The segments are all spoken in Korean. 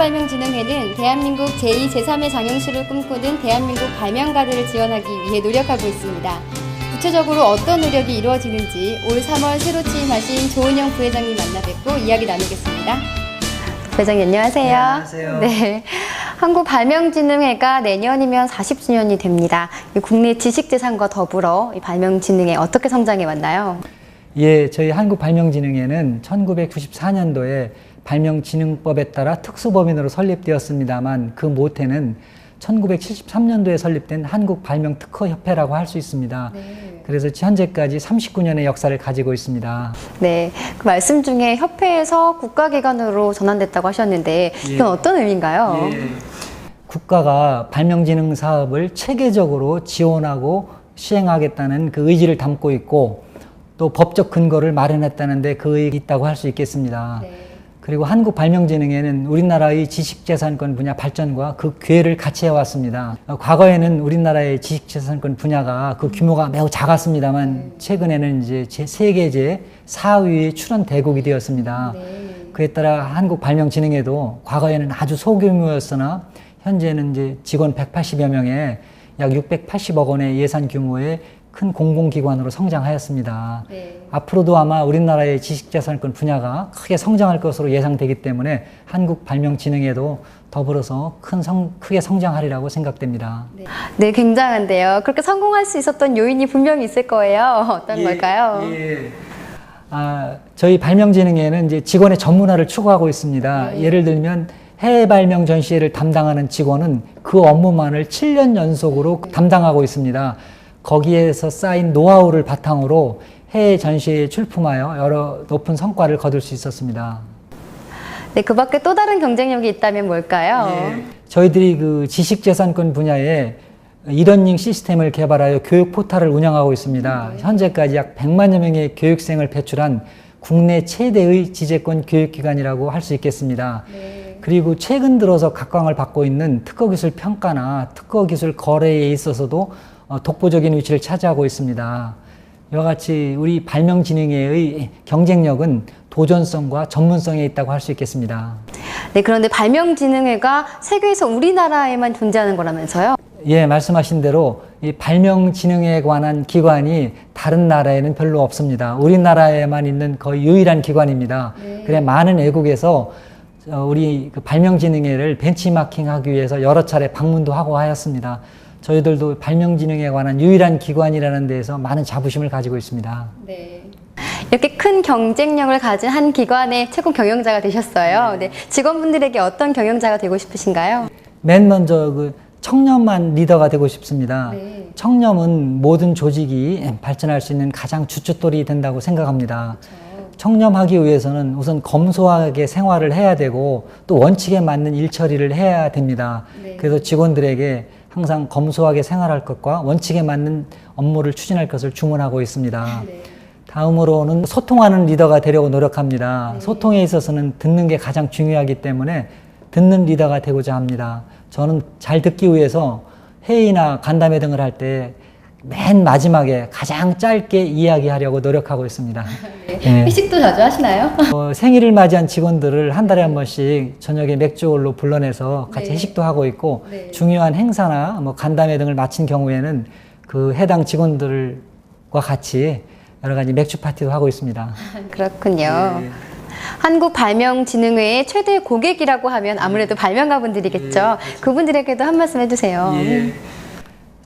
한국발명진흥회는 대한민국 제2, 제3의 장영실을 꿈꾸는 대한민국 발명가들을 지원하기 위해 노력하고 있습니다. 구체적으로 어떤 노력이 이루어지는지 올 3월 새로 취임하신 조은영 부회장님 만나 뵙고 이야기 나누겠습니다. 부회장님 안녕하세요. 네, 안녕하세요. 네, 한국발명진흥회가 내년이면 40주년이 됩니다. 국내 지식재산과 더불어 이 발명진흥회 어떻게 성장해 왔나요? 예, 저희 한국발명진흥회는 1994년도에 발명진흥법에 따라 특수법인으로 설립되었습니다만 그 모태는 1973년도에 설립된 한국발명특허협회라고 할 수 있습니다. 네. 그래서 현재까지 39년의 역사를 가지고 있습니다. 네, 그 말씀 중에 협회에서 국가기관으로 전환됐다고 하셨는데 이건 어떤 의미인가요? 예. 국가가 발명진흥 사업을 체계적으로 지원하고 시행하겠다는 그 의지를 담고 있고 또 법적 근거를 마련했다는데 그 의의가 있다고 할 수 있겠습니다. 네. 그리고 한국발명진흥회는 우리나라의 지식재산권 분야 발전과 그 기회를 같이 해왔습니다. 과거에는 우리나라의 지식재산권 분야가 그 규모가 매우 작았습니다만 최근에는 이제 세계제 4위의 출원 대국이 되었습니다. 네. 그에 따라 한국발명진흥회도 과거에는 아주 소규모였으나 현재는 이제 직원 180여 명에 약 680억 원의 예산 규모의 큰 공공기관으로 성장하였습니다. 네. 앞으로도 아마 우리나라의 지식재산권 분야가 크게 성장할 것으로 예상되기 때문에 한국발명진흥회도 더불어서 크게 성장하리라고 생각됩니다. 네, 굉장한데요. 그렇게 성공할 수 있었던 요인이 분명히 있을 거예요. 어떤 걸까요? 저희 발명진흥회는 이제 직원의 전문화를 추구하고 있습니다. 네. 예를 들면 해외 발명 전시회를 담당하는 직원은 그 업무만을 7년 연속으로 담당하고 있습니다. 거기에서 쌓인 노하우를 바탕으로 해외 전시회에 출품하여 여러 높은 성과를 거둘 수 있었습니다. 네, 그 밖에 또 다른 경쟁력이 있다면 뭘까요? 예, 저희들이 그 지식재산권 분야에 이러닝 시스템을 개발하여 교육 포탈을 운영하고 있습니다. 현재까지 약 100만여 명의 교육생을 배출한 국내 최대의 지재권 교육기관이라고 할 수 있겠습니다. 네. 그리고 최근 들어서 각광을 받고 있는 특허기술 평가나 특허기술 거래에 있어서도 독보적인 위치를 차지하고 있습니다. 이와 같이 우리 발명진흥회의 경쟁력은 도전성과 전문성에 있다고 할 수 있겠습니다. 네, 그런데 발명진흥회가 세계에서 우리나라에만 존재하는 거라면서요? 예, 말씀하신 대로 이 발명진흥회에 관한 기관이 다른 나라에는 별로 없습니다. 우리나라에만 있는 거의 유일한 기관입니다. 네. 그래 많은 외국에서 우리 그 발명진흥회를 벤치마킹하기 위해서 여러 차례 방문도 하고 하였습니다. 저희들도 발명진흥회에 관한 유일한 기관이라는 데에서 많은 자부심을 가지고 있습니다. 네. 이렇게 큰 경쟁력을 가진 한 기관의 최고 경영자가 되셨어요. 네. 직원분들에게 어떤 경영자가 되고 싶으신가요? 맨 먼저 그 청렴한 리더가 되고 싶습니다. 네. 청렴은 모든 조직이 발전할 수 있는 가장 주춧돌이 된다고 생각합니다. 그렇죠. 청렴하기 위해서는 우선 검소하게 생활을 해야 되고 또 원칙에 맞는 일 처리를 해야 됩니다. 네. 그래서 직원들에게 항상 검소하게 생활할 것과 원칙에 맞는 업무를 추진할 것을 주문하고 있습니다. 네. 다음으로는 소통하는 리더가 되려고 노력합니다. 네. 소통에 있어서는 듣는 게 가장 중요하기 때문에 듣는 리더가 되고자 합니다. 저는 잘 듣기 위해서 회의나 간담회 등을 할 때 맨 마지막에 가장 짧게 이야기하려고 노력하고 있습니다. 네. 네. 회식도 자주 하시나요? 생일을 맞이한 직원들을 한 달에 한 번씩 저녁에 맥주홀로 불러내서 같이 네. 회식도 하고 있고 네. 중요한 행사나 뭐 간담회 등을 마친 경우에는 그 해당 직원들과 같이 여러 가지 맥주 파티도 하고 있습니다. 그렇군요. 예. 한국발명진흥회의 최대 고객이라고 하면 아무래도 발명가분들이겠죠. 그분들에게도 한 말씀 해주세요. 예.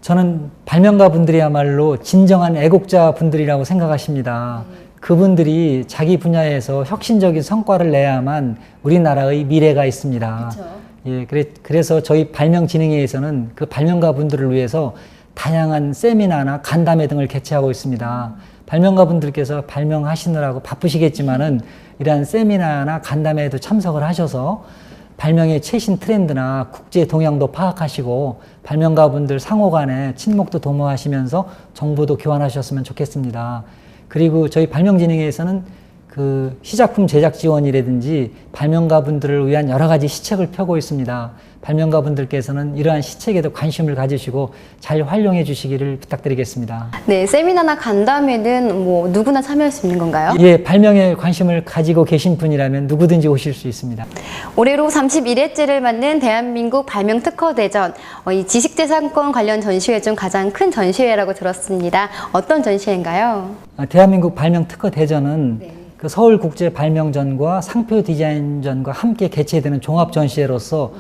저는 발명가 분들이야말로 진정한 애국자 분들이라고 생각하십니다. 그분들이 자기 분야에서 혁신적인 성과를 내야만 우리나라의 미래가 있습니다. 그렇죠. 예, 그래서 저희 발명진흥회에서는 그 발명가 분들을 위해서 다양한 세미나나 간담회 등을 개최하고 있습니다. 발명가 분들께서 발명하시느라고 바쁘시겠지만은 이러한 세미나나 간담회에도 참석을 하셔서 발명의 최신 트렌드나 국제 동향도 파악하시고 발명가분들 상호 간에 친목도 도모하시면서 정보도 교환하셨으면 좋겠습니다. 그리고 저희 발명진흥회에서는 그 시작품 제작 지원이라든지 발명가분들을 위한 여러 가지 시책을 펴고 있습니다. 발명가분들께서는 이러한 시책에도 관심을 가지시고 잘 활용해 주시기를 부탁드리겠습니다. 네, 세미나나 간담회는 뭐 누구나 참여할 수 있는 건가요? 예, 발명에 관심을 가지고 계신 분이라면 누구든지 오실 수 있습니다. 올해로 31회째를 맞는 대한민국 발명특허대전, 이 지식재산권 관련 전시회 중 가장 큰 전시회라고 들었습니다. 어떤 전시회인가요? 대한민국 발명특허대전은 그 서울국제발명전과 상표디자인전과 함께 개최되는 종합전시회로서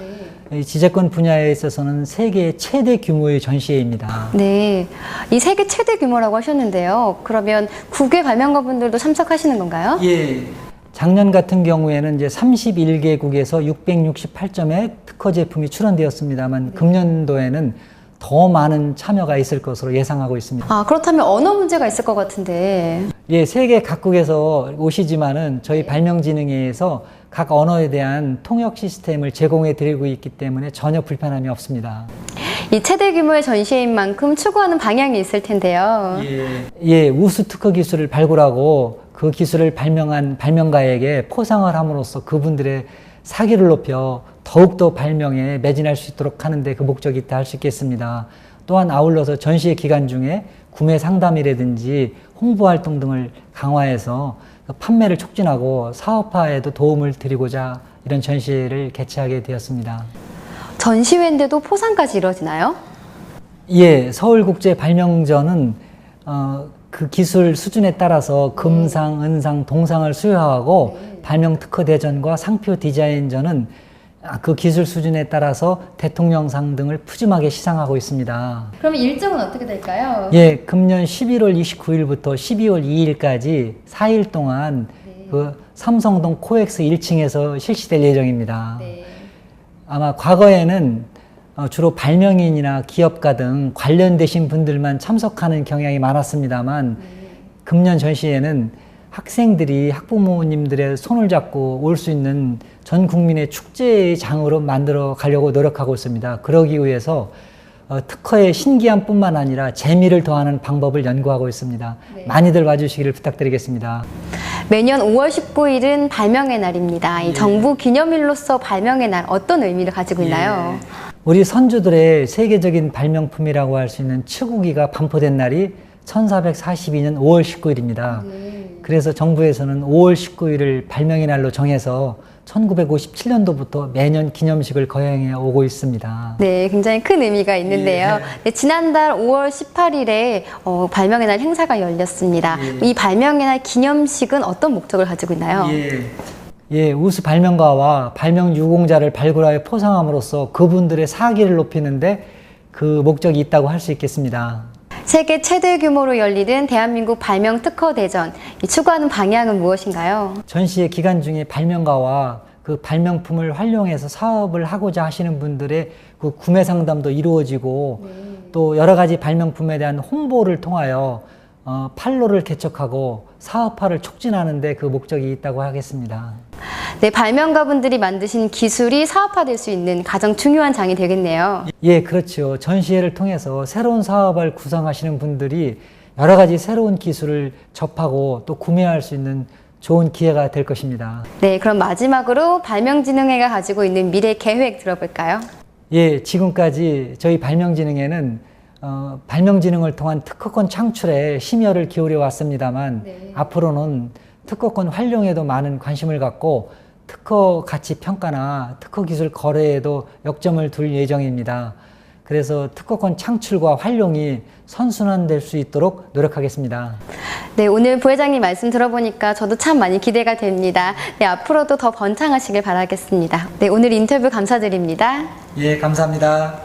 이 지재권 분야에 있어서는 세계 최대 규모의 전시회입니다. 네, 이 세계 최대 규모라고 하셨는데요. 그러면 국외 발명가분들도 참석하시는 건가요? 예. 작년 같은 경우에는 이제 31개국에서 668점의 특허 제품이 출원되었습니다만 금년도에는 더 많은 참여가 있을 것으로 예상하고 있습니다. 아, 그렇다면 언어 문제가 있을 것 같은데. 예, 세계 각국에서 오시지만은 저희 발명진흥회에서 각 언어에 대한 통역 시스템을 제공해 드리고 있기 때문에 전혀 불편함이 없습니다. 이 최대 규모의 전시회인 만큼 추구하는 방향이 있을 텐데요. 예, 우수 특허 기술을 발굴하고 그 기술을 발명한 발명가에게 포상을 함으로써 그분들의 사기를 높여 더욱더 발명에 매진할 수 있도록 하는데 그 목적이 있다 할 수 있겠습니다. 또한 아울러서 전시회 기간 중에 구매 상담이라든지 홍보 활동 등을 강화해서 판매를 촉진하고 사업화에도 도움을 드리고자 이런 전시회를 개최하게 되었습니다. 전시회인데도 포상까지 이루어지나요? 예, 서울국제발명전은 그 기술 수준에 따라서 금상, 은상, 동상을 수여하고 발명특허대전과 상표디자인전은 그 기술 수준에 따라서 대통령상 등을 푸짐하게 시상하고 있습니다. 그럼 일정은 어떻게 될까요? 예, 금년 11월 29일부터 12월 2일까지 4일 동안 그 삼성동 코엑스 1층에서 실시될 예정입니다. 네. 아마 과거에는 주로 발명인이나 기업가 등 관련되신 분들만 참석하는 경향이 많았습니다만 금년 전시회는 학생들이 학부모님들의 손을 잡고 올 수 있는 전 국민의 축제의 장으로 만들어 가려고 노력하고 있습니다. 그러기 위해서 특허의 신기함 뿐만 아니라 재미를 더하는 방법을 연구하고 있습니다. 네. 많이들 와주시기를 부탁드리겠습니다. 매년 5월 19일은 발명의 날입니다. 이 정부 기념일로서 발명의 날 어떤 의미를 가지고 있나요? 우리 선조들의 세계적인 발명품이라고 할 수 있는 치구기가 반포된 날이 1442년 5월 19일입니다. 그래서 정부에서는 5월 19일을 발명의 날로 정해서 1957년도부터 매년 기념식을 거행해 오고 있습니다. 네, 굉장히 큰 의미가 있는데요. 네, 지난달 5월 18일에 발명의 날 행사가 열렸습니다. 이 발명의 날 기념식은 어떤 목적을 가지고 있나요? 예, 우수 발명가와 발명 유공자를 발굴하여 포상함으로써 그분들의 사기를 높이는데 그 목적이 있다고 할 수 있겠습니다. 세계 최대 규모로 열리는 대한민국 발명특허대전, 이 추구하는 방향은 무엇인가요? 전시회 기간 중에 발명가와 그 발명품을 활용해서 사업을 하고자 하시는 분들의 그 구매 상담도 이루어지고 또 여러 가지 발명품에 대한 홍보를 통하여 판로를 개척하고 사업화를 촉진하는 데 그 목적이 있다고 하겠습니다. 네, 발명가분들이 만드신 기술이 사업화될 수 있는 가장 중요한 장이 되겠네요. 예, 그렇죠. 전시회를 통해서 새로운 사업을 구상하시는 분들이 여러 가지 새로운 기술을 접하고 또 구매할 수 있는 좋은 기회가 될 것입니다. 네, 그럼 마지막으로 발명진흥회가 가지고 있는 미래 계획 들어볼까요? 예, 지금까지 저희 발명진흥회는 발명진흥을 통한 특허권 창출에 심혈을 기울여 왔습니다만 앞으로는 특허권 활용에도 많은 관심을 갖고 특허 가치 평가나 특허 기술 거래에도 역점을 둘 예정입니다. 그래서 특허권 창출과 활용이 선순환될 수 있도록 노력하겠습니다. 네, 오늘 부회장님 말씀 들어보니까 저도 참 많이 기대가 됩니다. 네, 앞으로도 더 번창하시길 바라겠습니다. 네, 오늘 인터뷰 감사드립니다. 예, 감사합니다.